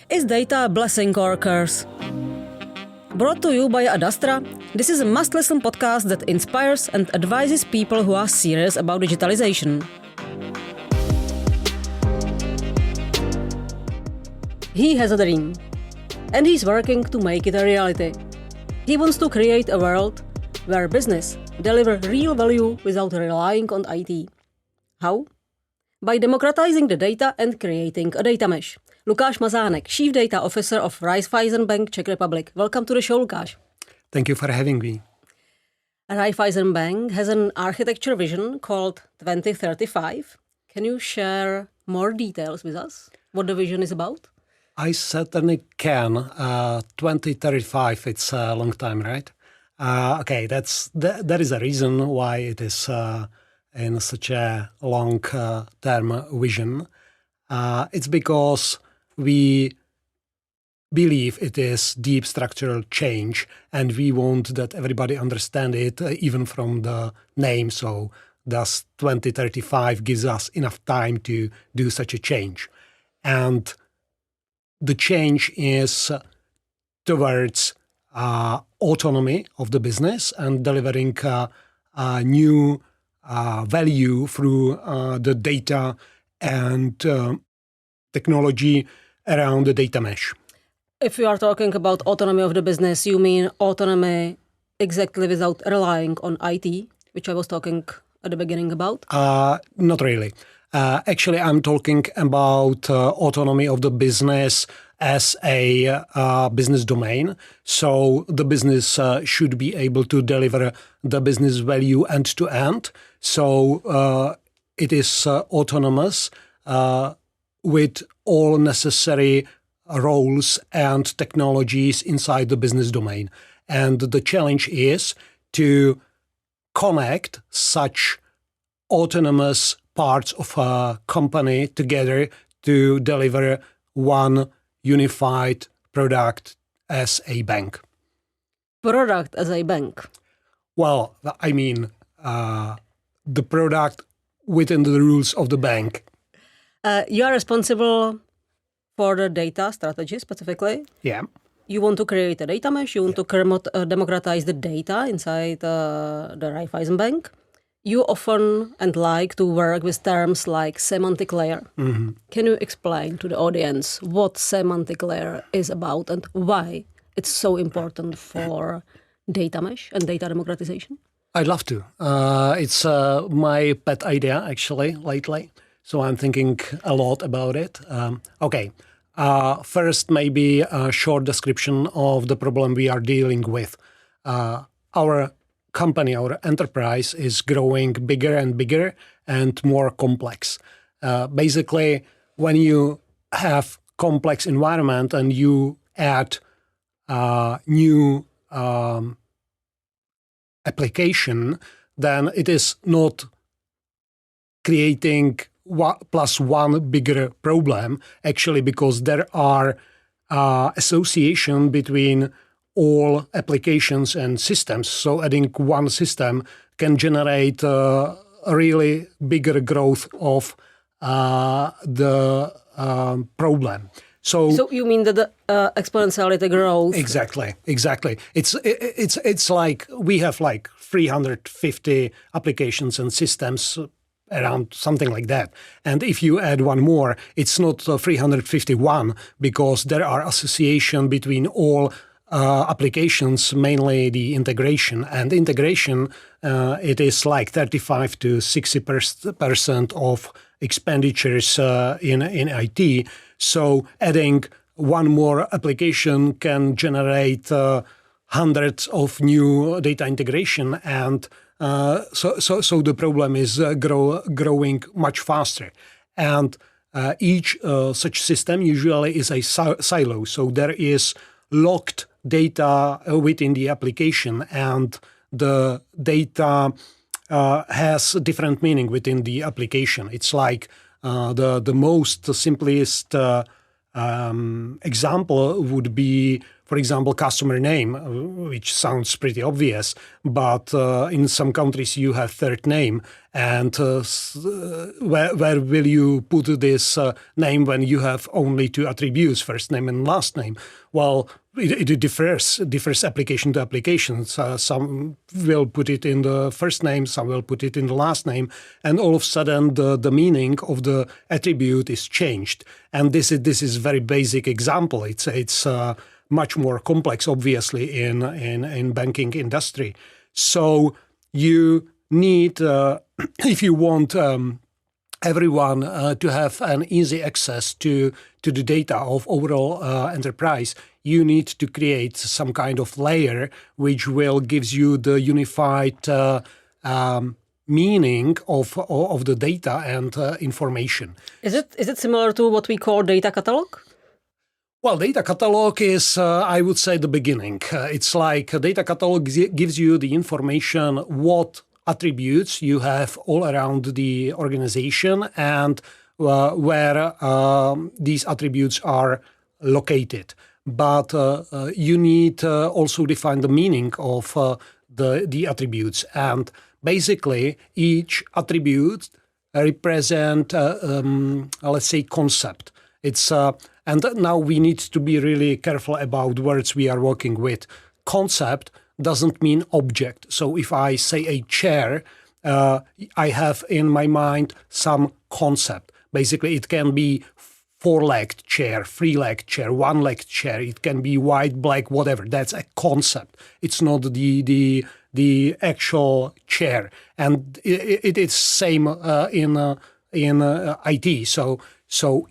Is data a blessing or a curse? Brought to you by Adastra, this is a must-listen podcast that inspires and advises people who are serious about digitalization. He has a dream, and he's working to make it a reality. He wants to create a world where business delivers real value without relying on IT. How? By democratizing the data and creating a data mesh. Lukáš Mazánek, Chief Data Officer of Raiffeisenbank, Czech Republic. Welcome to the show, Lukáš. Thank you for having me. Raiffeisenbank has an architecture vision called 2035. Can you share more details with us? What the vision is about? I certainly can. 2035, it's a long time, right? That is a reason why it is in such a long-term vision. It's because we believe it is deep structural change, and we want that everybody understand it, even from the name. So thus 2035 gives us enough time to do such a change. And the change is towards autonomy of the business and delivering new value through the data and technology around the data mesh. If you are talking about autonomy of the business, you mean autonomy exactly without relying on IT, which I was talking at the beginning about? Not really. Actually, I'm talking about autonomy of the business as a business domain. So the business should be able to deliver the business value end to end. So it is autonomous with all necessary roles and technologies inside the business domain. And the challenge is to connect such autonomous parts of a company together to deliver one unified product as a bank. Product as a bank? Well, I mean, the product within the rules of the bank. You are responsible for the data strategy specifically. Yeah. You want to create a data mesh. You want to democratize the data inside the Raiffeisenbank. You often and like to work with terms like semantic layer. Mm-hmm. Can you explain to the audience what semantic layer is about and why it's so important for data mesh and data democratization? I'd love to. It's my pet idea, actually, lately. So I'm thinking a lot about it. First, maybe a short description of the problem we are dealing with. Our company, our enterprise is growing bigger and bigger and more complex. Basically, when you have complex environment and you add new application, then it is not creating plus one bigger problem, actually, because there are association between all applications and systems. So adding one system can generate a really bigger growth of the problem. So you mean that the exponentiality growth? Exactly. It's like we have like 350 applications and systems around something like that. And if you add one more, it's not 351 because there are association between all applications, mainly the integration. And integration, it is like 35 to 60% of expenditures in IT. So adding one more application can generate hundreds of new data integration, and so the problem is growing much faster. And each such system usually is a silo. So there is locked data within the application, and the data has different meaning within the application. It's like the most simplest example would be for example, customer name, which sounds pretty obvious, but in some countries you have third name. And where will you put this name when you have only two attributes, first name and last name? Well, it differs application to application. Some will put it in the first name, some will put it in the last name, and all of a sudden the meaning of the attribute is changed. And this is very basic example. It's much more complex, obviously, in banking industry. So you need, if you want everyone to have an easy access to the data of overall enterprise, you need to create some kind of layer which will gives you the unified meaning of the data and information. Is it similar to what we call data catalog? Well, data catalog is, I would say, the beginning. It's like a data catalog gives you the information, what attributes you have all around the organization and where these attributes are located. But you need also define the meaning of the attributes. And basically, each attribute represent, let's say, concept. It's and now we need to be really careful about words we are working with. Concept doesn't mean object. So if I say a chair, I have in my mind some concept. Basically, it can be four-legged chair, three-legged chair, one-legged chair. It can be white, black, whatever. That's a concept. It's not the actual chair. And it is same in IT. So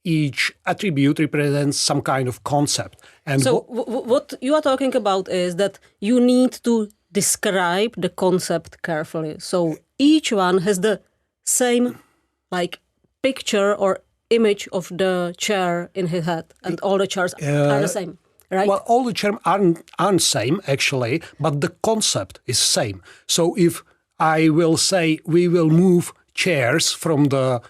each attribute represents some kind of concept. And so what you are talking about is that you need to describe the concept carefully. So each one has the same like picture or image of the chair in his head, and all the chairs are the same, right? Well, all the chairs aren't same actually, but the concept is same. So if I will say we will move chairs from the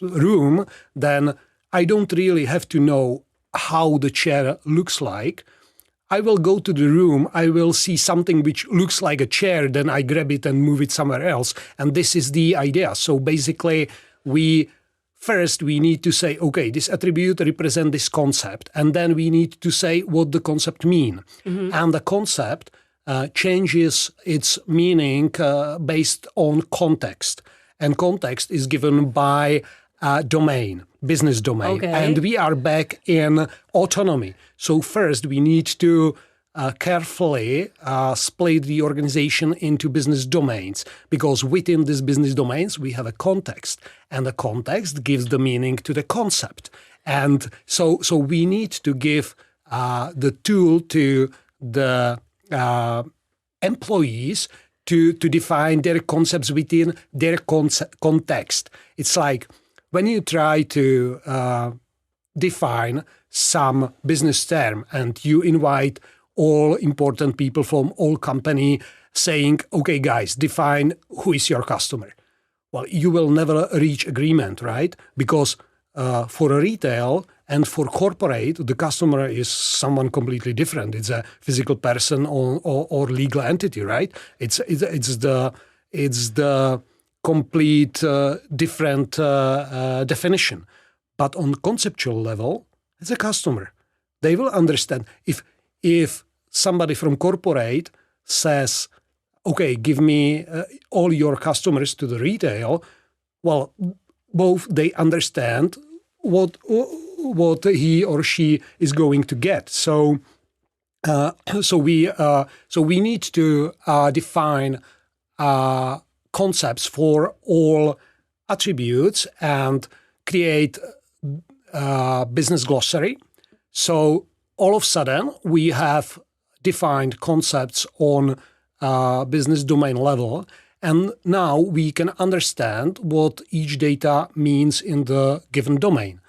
room, then I don't really have to know how the chair looks like. I will go to the room, I will see something which looks like a chair, then I grab it and move it somewhere else. And this is the idea. So basically, we need to say, okay, this attribute represents this concept. And then we need to say what the concept means. Mm-hmm. And the concept changes its meaning based on context. And context is given by domain, business domain. Okay. And we are back in autonomy. So first we need to carefully split the organization into business domains, because within these business domains we have a context, and the context gives the meaning to the concept. And so we need to give the tool to the employees to define their concepts within their context. It's like when you try to define some business term and you invite all important people from all company saying, okay, guys, define who is your customer. Well, you will never reach agreement, right? Because for a retail and for corporate, the customer is someone completely different. It's a physical person or legal entity, right? It's the complete different definition. But on conceptual level, it's a customer. They will understand. If somebody from corporate says, okay, give me all your customers to the retail, well, both they understand what he or she is going to get. So we need to define concepts for all attributes and create business glossary. So all of a sudden we have defined concepts on business domain level, and now we can understand what each data means in the given domain.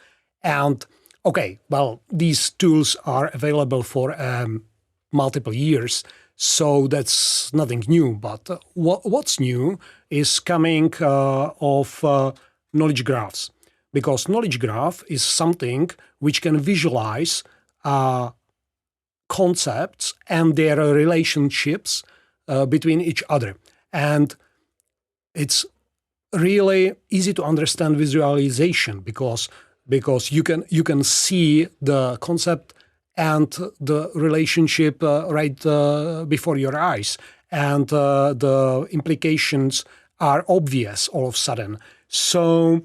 And okay, well, these tools are available for multiple years, so that's nothing new. But what's new is coming of knowledge graphs. because knowledge graph is something which can visualize concepts and their relationships between each other. And it's really easy to understand visualization because you can see the concept and the relationship right before your eyes, and the implications are obvious all of a sudden. So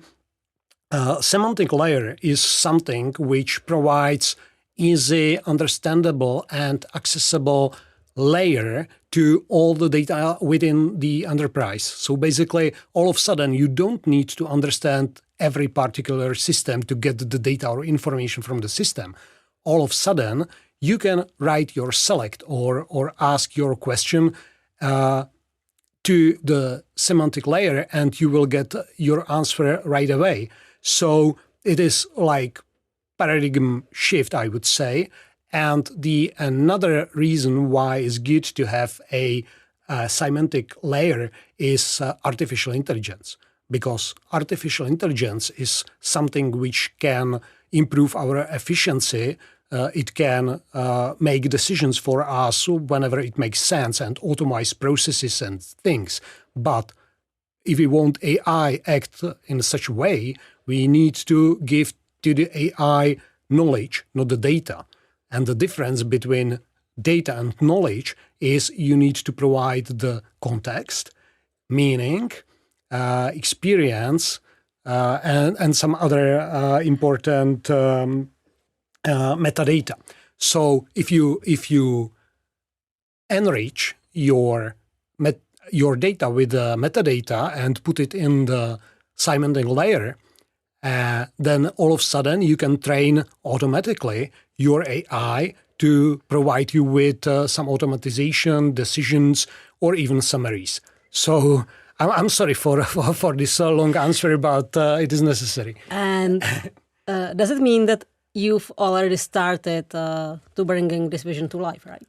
semantic layer is something which provides easy, understandable, and accessible layer to all the data within the enterprise. So basically, all of a sudden, you don't need to understand every particular system to get the data or information from the system. All of a sudden, you can write your select or ask your question to the semantic layer, and you will get your answer right away. So it is like paradigm shift, I would say. And another reason why it's good to have a semantic layer is artificial intelligence, because artificial intelligence is something which can improve our efficiency. It can make decisions for us whenever it makes sense and automate processes and things. But if we want AI act in such a way, we need to give to the AI knowledge, not the data. And the difference between data and knowledge is you need to provide the context, meaning, experience, and some other important metadata. So if you enrich your data with metadata and put it in the semantic layer, then all of a sudden you can train automatically your AI to provide you with some automatization, decisions, or even summaries. So I'm sorry for this long answer, but it is necessary. And does it mean that you've already started to bringing this vision to life, right?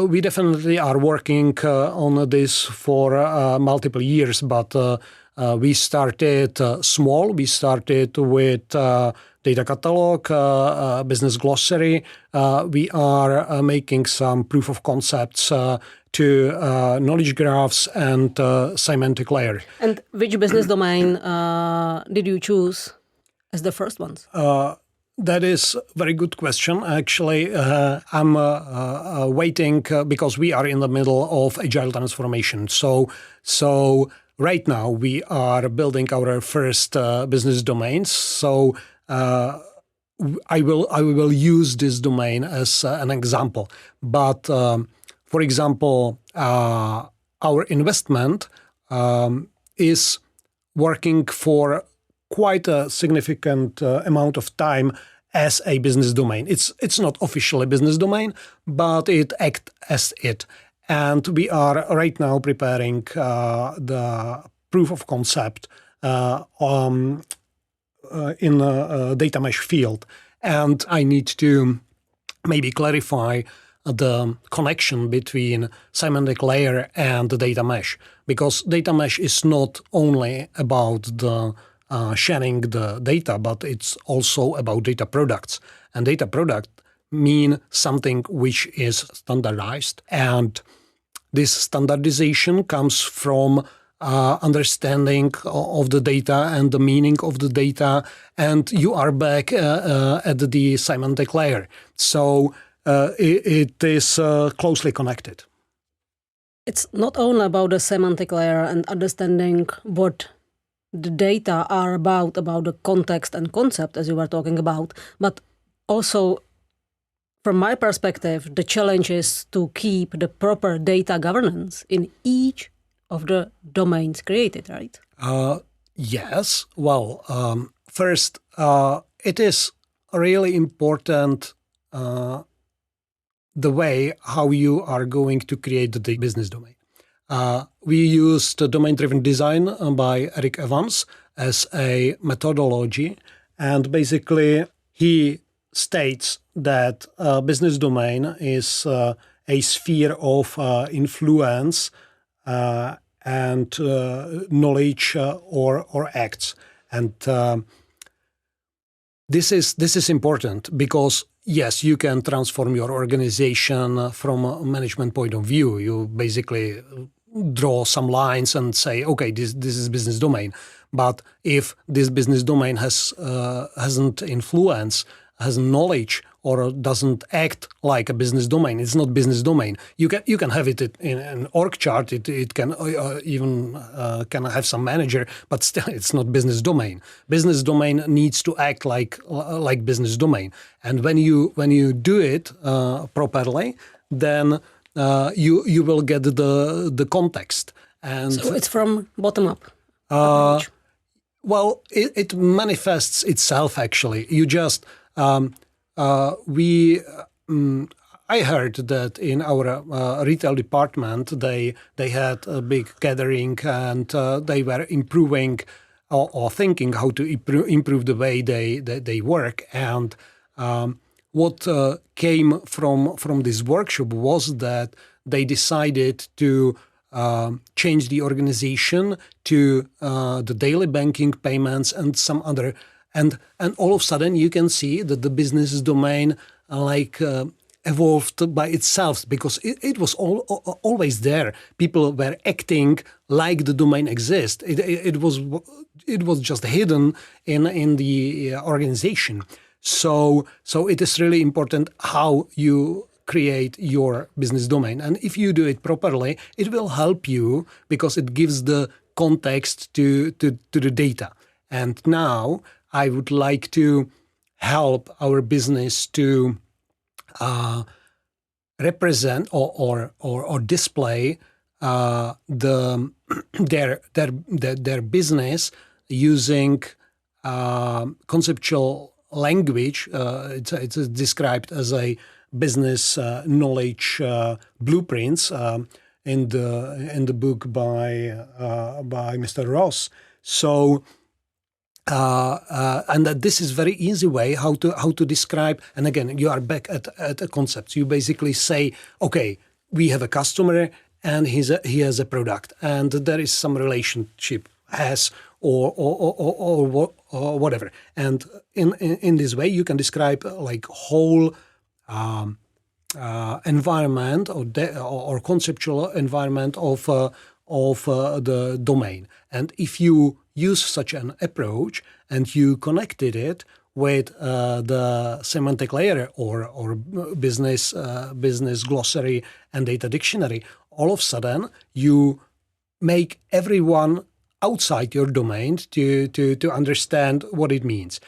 We definitely are working on this for multiple years, but we started small. We started with data catalog, business glossary. We are making some proof of concepts to knowledge graphs and semantic layer. And which business domain did you choose as the first ones? That is a very good question. Actually, I'm waiting because we are in the middle of agile transformation. So right now we are building our first business domains. So I will use this domain as an example. But for example, our investment is working for quite a significant amount of time as a business domain. It's not officially a business domain, but it acts as it. And we are right now preparing the proof of concept in the data mesh field. And I need to maybe clarify the connection between semantic layer and the data mesh, because data mesh is not only about the sharing the data, but it's also about data products. And data product mean something which is standardized. And this standardization comes from understanding of the data and the meaning of the data. And you are back at the semantic layer. So it is closely connected. It's not only about the semantic layer and understanding what the data are about the context and concept, as you were talking about, but also, from my perspective, the challenge is to keep the proper data governance in each of the domains created, right? Yes. Well, first, it is really important the way how you are going to create the business domain. We used domain-driven design by Eric Evans as a methodology, and basically he states that a business domain is a sphere of influence and knowledge or acts. And This is important because yes, you can transform your organization from a management point of view. You basically draw some lines and say, okay, this is business domain. But if this business domain hasn't influence, has knowledge, or doesn't act like a business domain, it's not business domain. You can have it in an org chart. It can even can have some manager, but still it's not business domain. Business domain needs to act like business domain. And when you do it properly, then you will get the context. And so it's from bottom up approach. Well, it manifests itself actually. You just I heard that in our retail department they had a big gathering and they were improving or thinking how to improve the way they work. And what came from this workshop was that they decided to change the organization to the daily banking payments and some other. And all of a sudden you can see that the business domain evolved by itself because it was always there. People were acting like the domain exists. It was just hidden in the organization. So it is really important how you create your business domain. And if you do it properly, it will help you because it gives the context to the data. And now I would like to help our business to represent or display their business using conceptual language. It's described as a business knowledge blueprints in the book by Mr. Ross. So. And that this is very easy way how to describe. And again, you are back at a concept. You basically say, okay, we have a customer and he has a product, and there is some relationship or whatever. And in this way, you can describe like whole environment or conceptual environment of the domain. And if you use such an approach and you connected it with the semantic layer or business glossary and data dictionary, all of a sudden you make everyone outside your domain to understand what it means.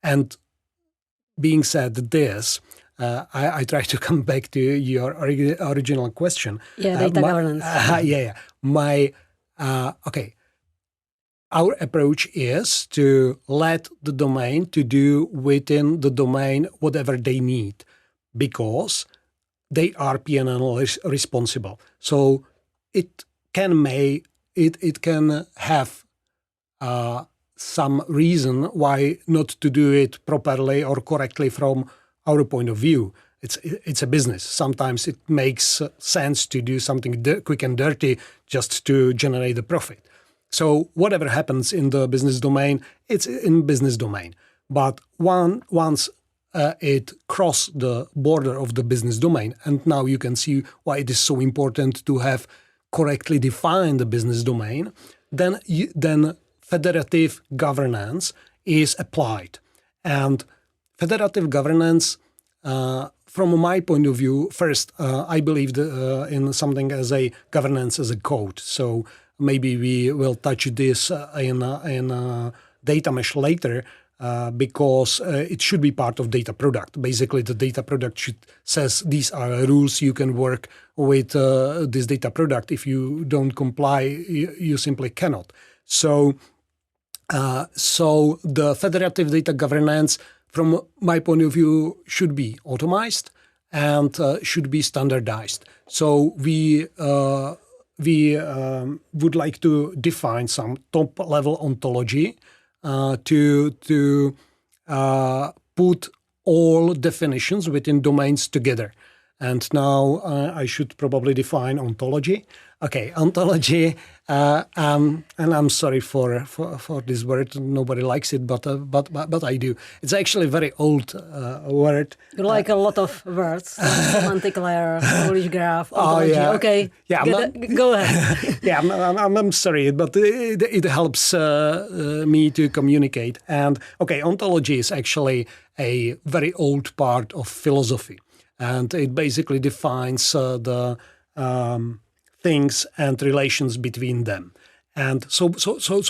And being said this, I try to come back to your original question. Yeah, data governance. Okay. Our approach is to let the domain to do within the domain whatever they need, because they are P&L responsible. So it can have some reason why not to do it properly or correctly from our point of view. It's a business. Sometimes it makes sense to do something quick and dirty just to generate the profit. So whatever happens in the business domain, it's in business domain. But once it crosses the border of the business domain, and now you can see why it is so important to have correctly defined the business domain, then federative governance is applied. And federative governance, from my point of view, first, I believe in something as a governance as a code. So maybe we will touch this in data mesh later, because it should be part of data product. Basically, the data product says these are rules you can work with this data product. If you don't comply, you simply cannot. So the federative data governance, from my point of view, should be automized and should be standardized. So we would like to define some top-level ontology to put all definitions within domains together. And now I should probably define ontology. Okay, ontology, and I'm sorry for this word. Nobody likes it, but I do. It's actually a very old word. You like a lot of words: semantic layer, knowledge graph, ontology. yeah. Okay, Yeah, go ahead. Yeah, I'm sorry, but it helps me to communicate. And okay, ontology is actually a very old part of philosophy, and it basically defines the things and relations between them. And so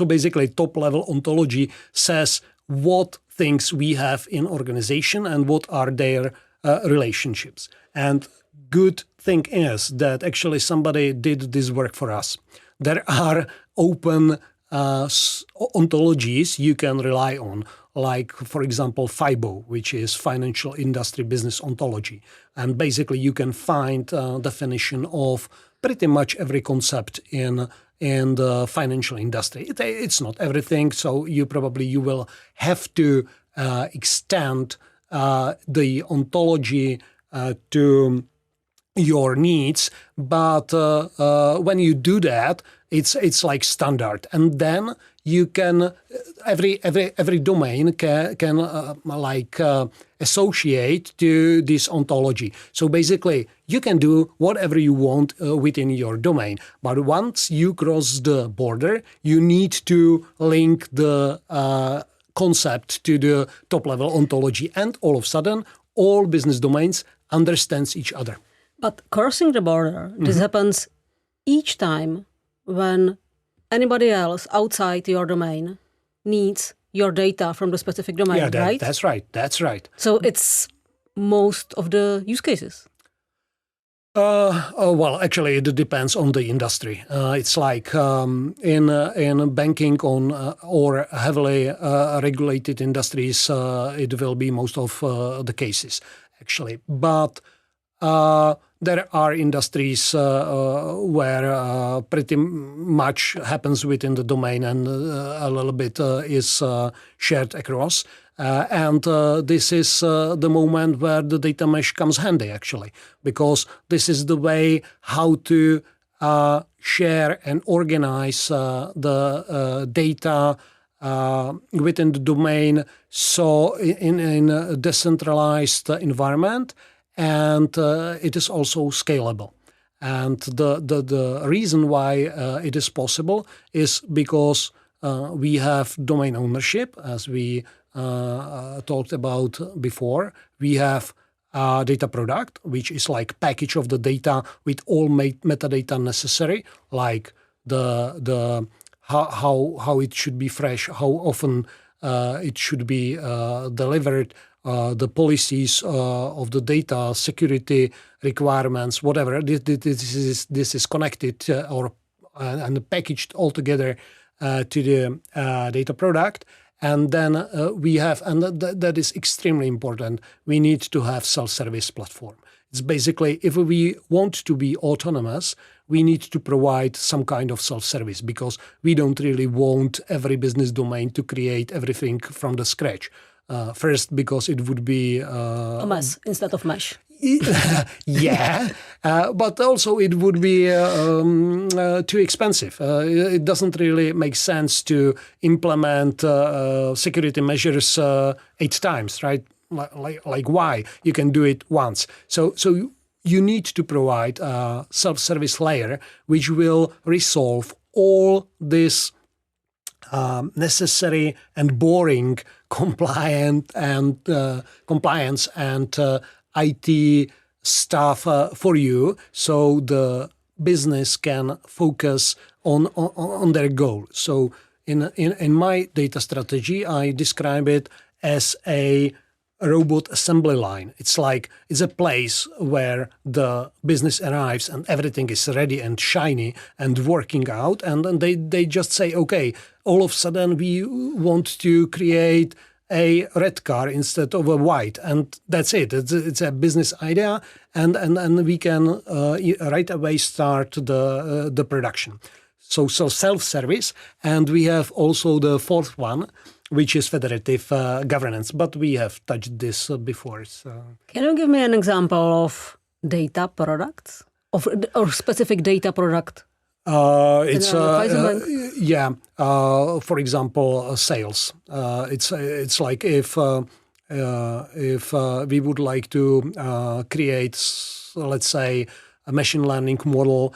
basically, top-level ontology says what things we have in organization and what are their relationships. And good thing is that actually somebody did this work for us. There are open ontologies you can rely on, like, for example, FIBO, which is Financial Industry Business Ontology. And basically you can find definition of pretty much every concept in the financial industry. It's not everything, so you will have to extend the ontology to your needs, but when you do that, it's like standard, and then you can every domain can associate to this ontology. So basically, you can do whatever you want within your domain, but once you cross the border, you need to link the concept to the top-level ontology, and all of a sudden, all business domains understands each other. But crossing the border, this happens each time when anybody else outside your domain needs your data from the specific domain, right? That's right. That's right. So it's most of the use cases. Well, actually, it depends on the industry. It's like in banking or heavily regulated industries, it will be most of the cases, actually. But there are industries where pretty much happens within the domain and a little bit is shared across. And this is the moment where the data mesh comes handy, actually, because this is the way how to share and organize the data within the domain, so in a decentralized environment, and it is also scalable. And the reason why it is possible is because we have domain ownership, as we talked about before. We have a data product, which is like package of the data with all metadata necessary, like the how it should be fresh, how often it should be delivered, the policies of the data, security requirements, whatever. This is connected and packaged all together to the data product. And then we have, and that is extremely important, we need to have self-service platform. It's basically, if we want to be autonomous, we need to provide some kind of self-service, because we don't really want every business domain to create everything from the scratch. First, because it would be a mess instead of mesh. Yeah, but also it would be too expensive. It doesn't really make sense to implement security measures 8 times, right? Like why? You can do it once. So you need to provide a self-service layer which will resolve all this necessary and boring compliance and IT stuff for you, so the business can focus on their goal. So in my data strategy, I describe it as a robot assembly line. It's a place where the business arrives and everything is ready and shiny and working out, and then they just say, okay, all of a sudden we want to create a red car instead of a white, and that's it. It's a business idea, and we can right away start the production. So self-service, and we have also the fourth one, which is federative governance, but we have touched this before. So. Can you give me an example of data products or specific data product? It's Raiffeisenbank? For example, sales. It's like if we would like to create, let's say, a machine learning model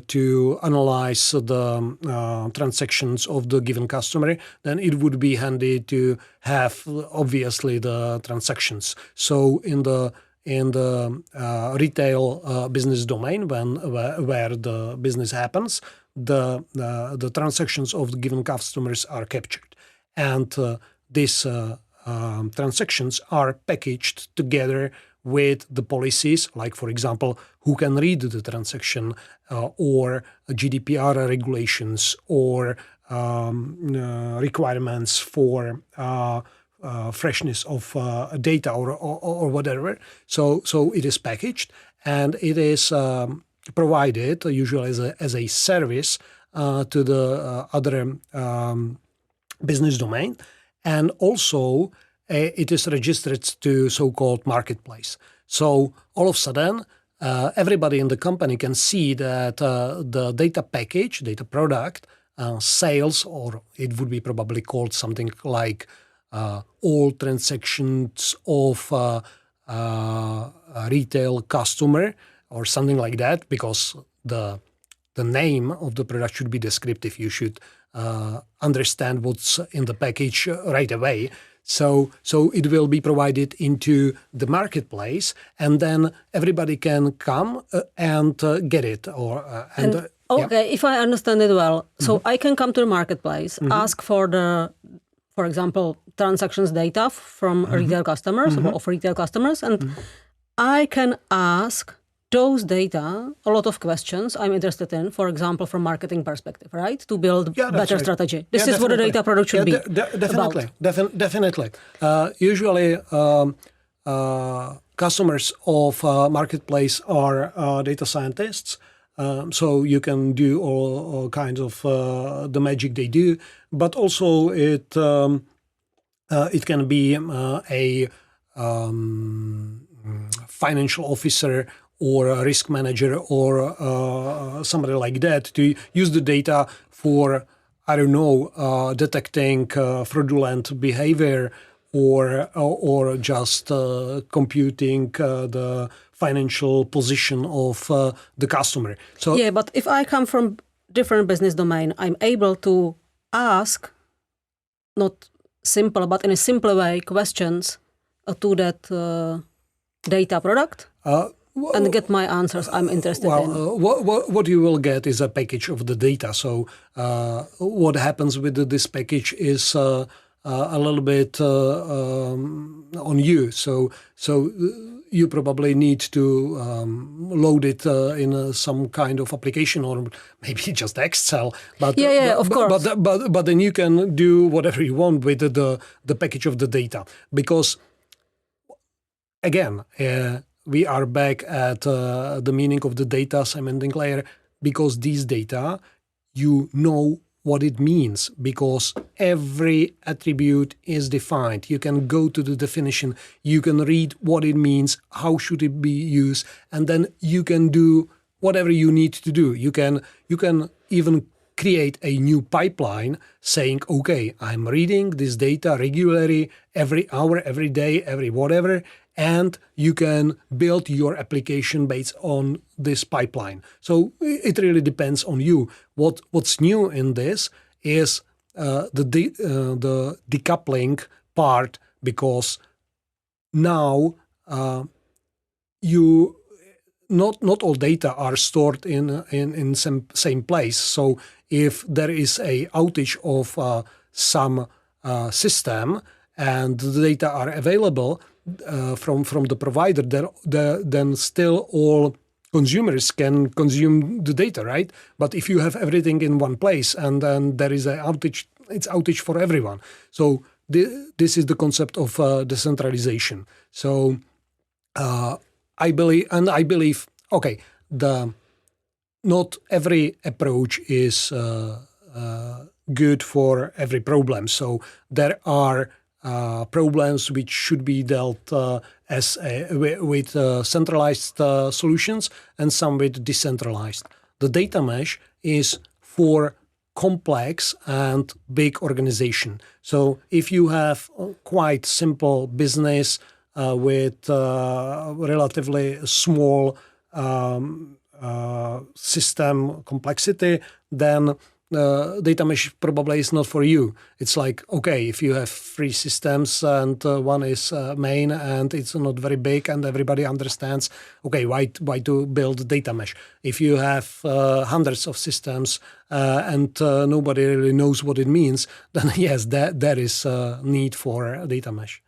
to analyze the transactions of the given customer, then it would be handy to have obviously the transactions. So in the retail business domain, where the business happens, the transactions of the given customers are captured, and these transactions are packaged together with the policies, like, for example, who can read the transaction, or GDPR regulations, or requirements for freshness of data or whatever. So it is packaged, and it is provided usually as a service to the other business domain, and also it is registered to so-called marketplace. So all of a sudden, everybody in the company can see that the data package, data product, sales, or it would be probably called something like all transactions of a retail customer or something like that, because the name of the product should be descriptive. You should understand what's in the package right away. So it will be provided into the marketplace, and then everybody can come and get it. If I understand it well, so I can come to the marketplace, ask for for example, transactions data from retail customers, of retail customers, and I can ask those data a lot of questions I'm interested in, for example, from marketing perspective, right? To build better strategy. This is what a data product should be definitely, about. Definitely. Usually, customers of marketplace are data scientists. So you can do all kinds of the magic they do, but also it can be a financial officer or a risk manager or somebody like that to use the data for, I don't know, detecting fraudulent behavior or just computing the financial position of the customer. So yeah, but if I come from different business domain, I'm able to ask not simple, but in a simpler way, questions to that data product. And get my answers I'm interested in. What you will get is a package of the data. So what happens with this package is a little bit on you. So you probably need to load it in some kind of application, or maybe just Excel. But of course. But then you can do whatever you want with the package of the data, because again. We are back at the meaning of the data semantic layer, because these data, you know what it means, because every attribute is defined. You can go to the definition, you can read what it means, how should it be used, and then you can do whatever you need to do. You can even create a new pipeline saying, okay, I'm reading this data regularly, every hour, every day, every whatever, and you can build your application based on this pipeline. So it really depends on you. What's new in this is the decoupling part, because now you not all data are stored in same place. So if there is a outage of some system and the data are available from the provider, then still all consumers can consume the data, right? But if you have everything in one place and then there is an outage, it's outage for everyone. So this is the concept of decentralization. So I believe, okay, not every approach is good for every problem. So there are problems which should be dealt with centralized solutions and some with decentralized. The data mesh is for complex and big organization. So if you have quite simple business with relatively small system complexity, then data mesh probably is not for you. It's like, okay, if you have 3 systems and one is main and it's not very big and everybody understands, okay, why to build data mesh? If you have hundreds of systems and nobody really knows what it means, then yes, there is a need for data mesh.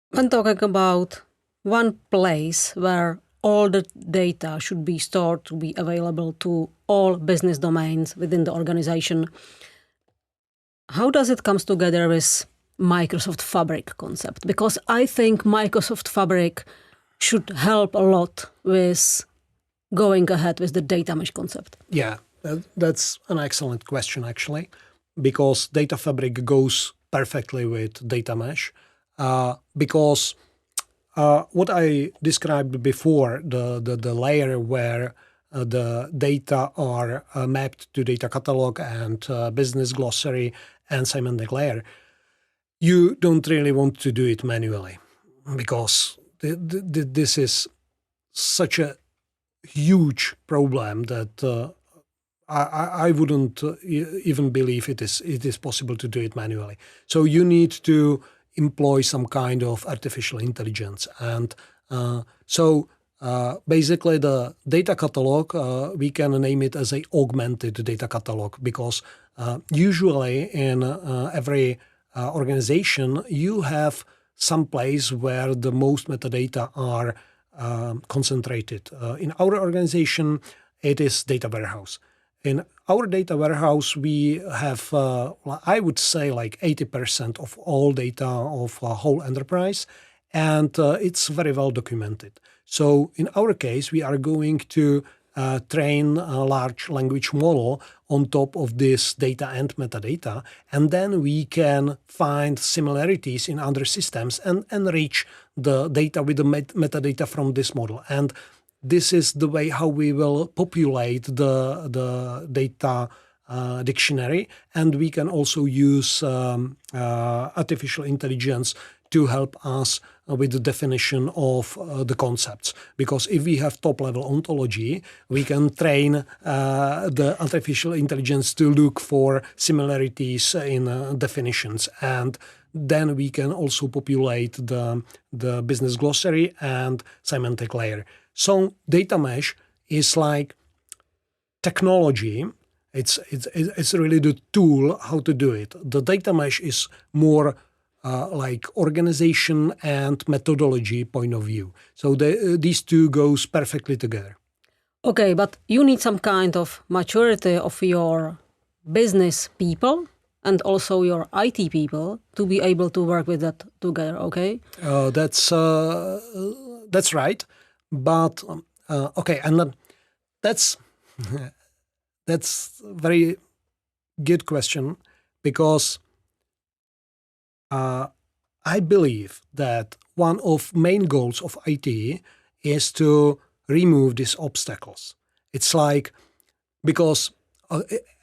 When talking about one place where all the data should be stored to be available to all business domains within the organization, how does it come together with Microsoft Fabric concept? Because I think Microsoft Fabric should help a lot with going ahead with the data mesh concept. Yeah, that's an excellent question, actually, because data fabric goes perfectly with data mesh. Because what I described before, the layer where the data are mapped to data catalog and business glossary and semantic layer, you don't really want to do it manually, because this is such a huge problem that I wouldn't even believe it is possible to do it manually. So you need to employ some kind of artificial intelligence. And so basically the data catalog, we can name it as a augmented data catalog, because usually in every organization, you have some place where the most metadata are concentrated. In our organization, it is data warehouse. In our data warehouse, we have, I would say, like 80% of all data of a whole enterprise, and it's very well documented. So in our case, we are going to train a large language model on top of this data and metadata, and then we can find similarities in other systems and enrich the data with the metadata from this model. And this is the way how we will populate the data dictionary, and we can also use artificial intelligence to help us with the definition of the concepts. Because if we have top-level ontology, we can train the artificial intelligence to look for similarities in definitions, and then we can also populate the business glossary and semantic layer. So data mesh is like technology. It's really the tool how to do it. The data mesh is more like organization and methodology point of view. So these two goes perfectly together. Okay, but you need some kind of maturity of your business people and also your IT people to be able to work with that together, okay? That's right. But okay, and that's very good question, because I believe that one of main goals of IT is to remove these obstacles. It's like, because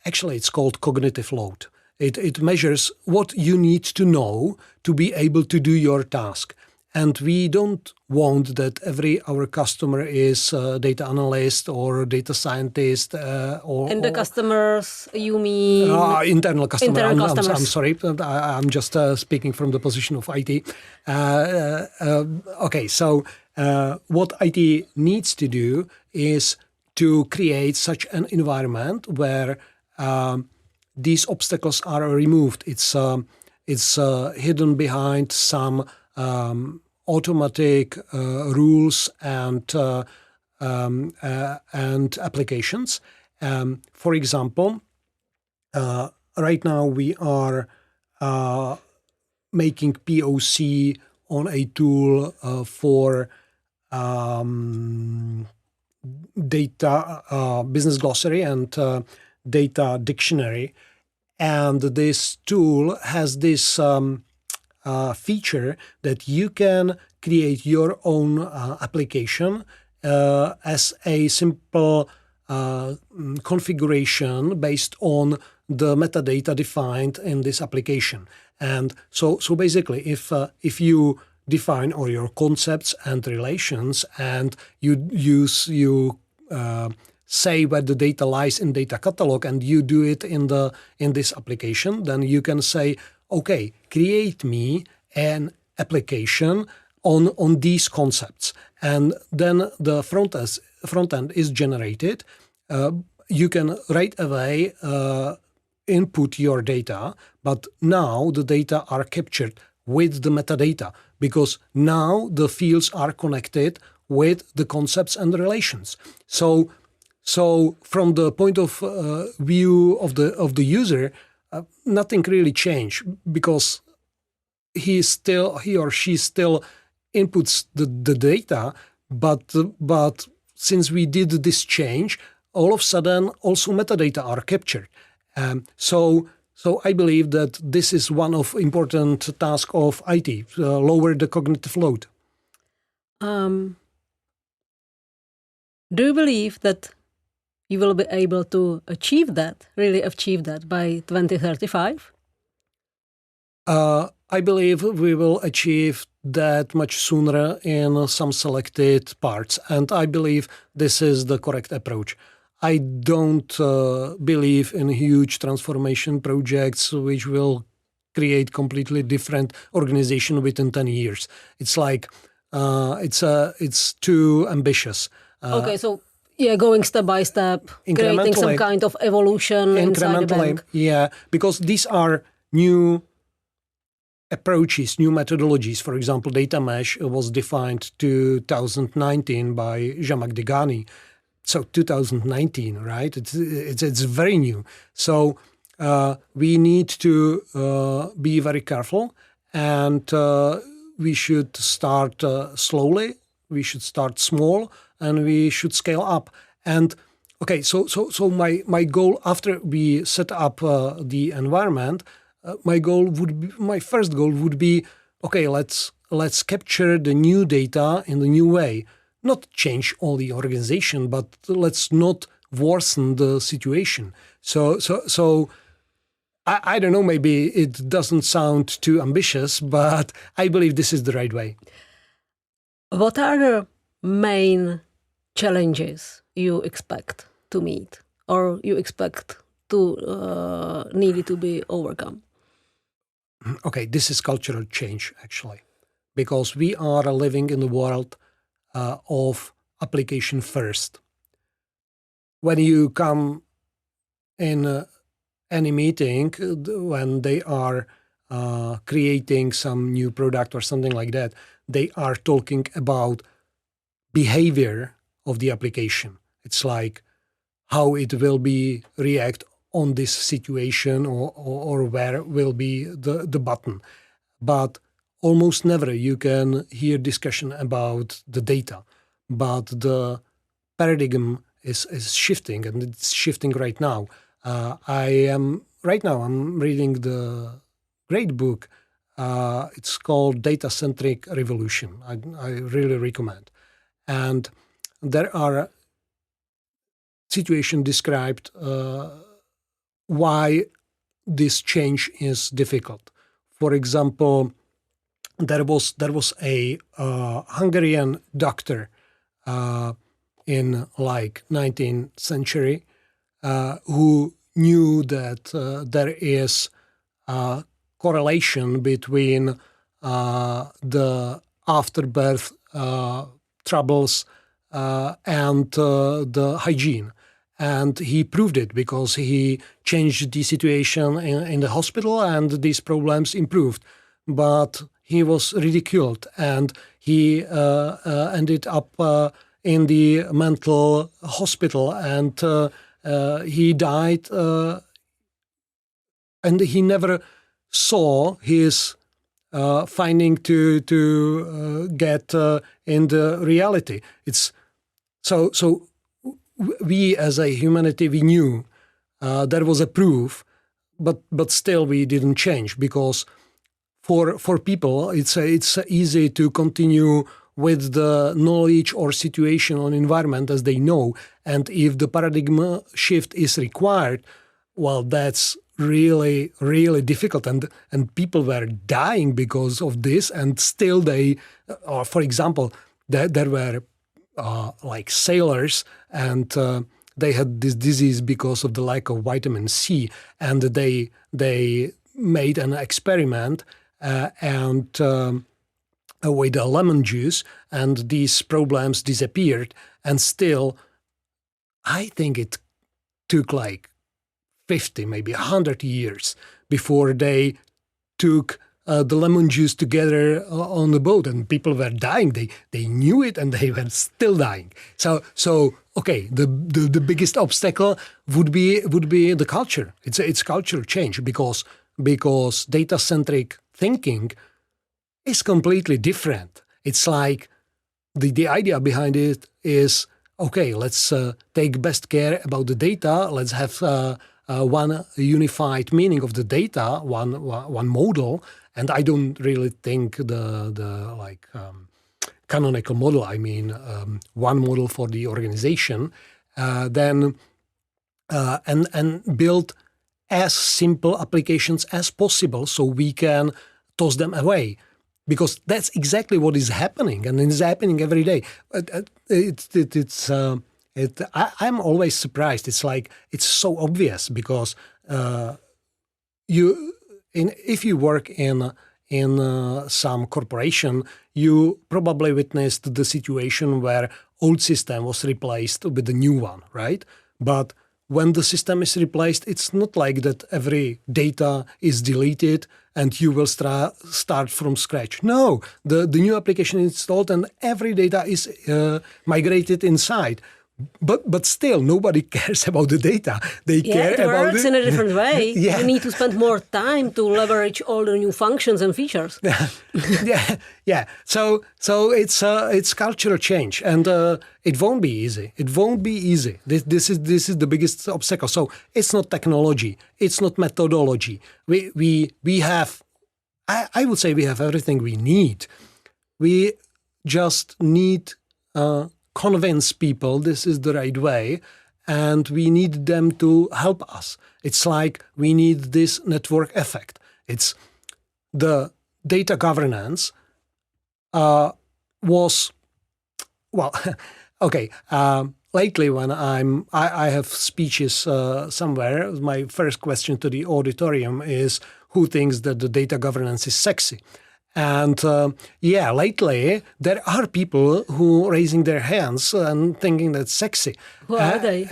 actually it's called cognitive load. It measures what you need to know to be able to do your task. And we don't want that our customer is a data analyst or data scientist. And the customers, you mean? Internal customer. Customers. I'm sorry, I'm just speaking from the position of IT. Okay, so what IT needs to do is to create such an environment where these obstacles are removed. It's hidden behind some automatic rules and applications. For example, right now we are making POC on a tool for data business glossary and data dictionary, and this tool has this feature that you can create your own application as a simple configuration based on the metadata defined in this application. And so basically, if you define all your concepts and relations, and you say where the data lies in data catalog, and you do it in this application, then you can say, okay, create me an application on these concepts, and then the front end is generated. You can right away input your data, but now the data are captured with the metadata, because now the fields are connected with the concepts and the relations. So from the point of view of the user, nothing really changed, because he or she still inputs the data, but since we did this change, all of a sudden also metadata are captured. So I believe that this is one of important tasks of IT, lower the cognitive load. Do you believe that you will be able to really achieve that by 2035? I believe we will achieve that much sooner in some selected parts, and I believe this is the correct approach. I don't believe in huge transformation projects which will create completely different organization within 10 years. It's like it's too ambitious. Okay, so going step by step, creating some kind of evolution inside the bank. Yeah, because these are new approaches, new methodologies. For example, data mesh was defined 2019 by Jean-Marc Degani. So 2019, right? It's very new. So we need to be very careful, and we should start slowly. We should start small, and we should scale up. And okay, so my goal after we set up the environment, my first goal would be, okay, let's capture the new data in the new way. Not change all the organization, but let's not worsen the situation. So I don't know, maybe it doesn't sound too ambitious, but I believe this is the right way. What are the main challenges you expect to meet, or you expect to needed to be overcome? Okay, this is cultural change, actually, because we are living in the world of application first. When you come in any meeting, when they are creating some new product or something like that, they are talking about behavior of the application. It's like how it will be react on this situation, or where will be the button. But almost never you can hear discussion about the data. But the paradigm is shifting, and it's shifting right now. I'm reading the great book. It's called Data-Centric Revolution. I really recommend. And there are situations described why this change is difficult. For example, there was a Hungarian doctor in like 19th century who knew that there is a correlation between the afterbirth troubles and the hygiene. And he proved it because he changed the situation in the hospital, and these problems improved. But he was ridiculed, and he ended up in the mental hospital, and he died, and he never saw his finding to get in the reality. It's so we as a humanity, we knew there was a proof, but still we didn't change, because for people, it's easy to continue with the knowledge or situation on environment as they know. And if the paradigm shift is required, well, that's really, really difficult. And people were dying because of this. And still or for example, there were like sailors and they had this disease because of the lack of vitamin C. And they made an experiment with the lemon juice, and these problems disappeared. And still, I think it took like 50, maybe 100 years before they took the lemon juice together on the boat, and people were dying. They knew it, and they were still dying. So okay, the biggest obstacle would be the culture. It's cultural change because data-centric thinking is completely different. It's like the idea behind it is, okay, let's take best care about the data. Let's have one unified meaning of the data, one model. And I don't really think the canonical model. I mean, one model for the organization. Then build as simple applications as possible so we can toss them away. Because that's exactly what is happening, and it's happening every day. I'm always surprised. It's like it's so obvious because if you work in some corporation, you probably witnessed the situation where old system was replaced with a new one, right? But when the system is replaced, it's not like that every data is deleted and you will start from scratch. No, the new application is installed and every data is migrated inside. But still, nobody cares about the data. They care about it works in a different way. You need to spend more time to leverage all the new functions and features. Yeah. So it's cultural change, and it won't be easy. It won't be easy. This is the biggest obstacle. So it's not technology. It's not methodology. We have, I would say, we have everything we need. We just need. Convince people this is the right way, and we need them to help us. It's like we need this network effect. It's the data governance was, well, okay. Lately, when I have speeches somewhere, my first question to the auditorium is, who thinks that the data governance is sexy? And lately there are people who raising their hands and thinking that's sexy. Who are they?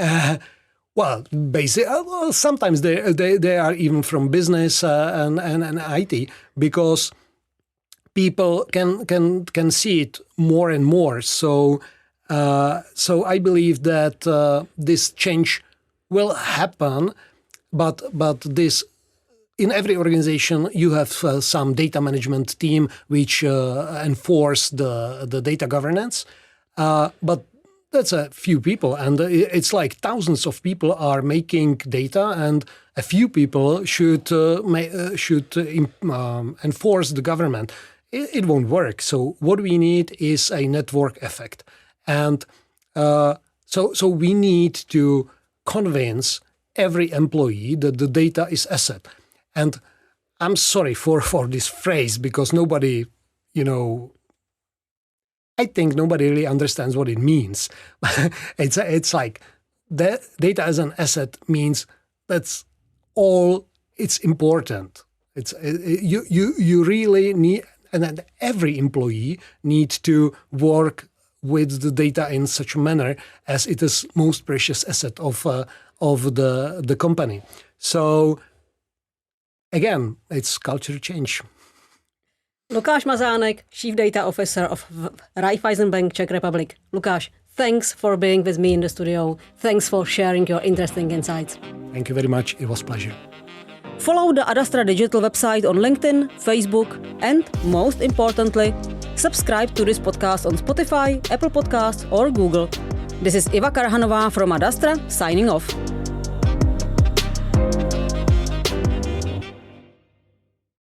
Well, basically, sometimes they are even from business and IT, because people can see it more and more. So I believe that this change will happen, but this. In every organization, you have some data management team which enforce the data governance, but that's a few people, and it's like thousands of people are making data, and a few people should enforce the government. It won't work. So what we need is a network effect, and so we need to convince every employee that the data is asset. And I'm sorry for this phrase, because nobody, I think nobody really understands what it means. It's like the data as an asset means that's all. It's important. You really need, and then every employee needs to work with the data in such a manner as it is most precious asset of the company. So. Again, it's culture change. Lukáš Mazánek, Chief Data Officer of Raiffeisenbank, Czech Republic. Lukáš, thanks for being with me in the studio. Thanks for sharing your interesting insights. Thank you very much. It was a pleasure. Follow the Adastra Digital website on LinkedIn, Facebook, and most importantly, subscribe to this podcast on Spotify, Apple Podcasts, or Google. This is Iva Karhanová from Adastra, signing off.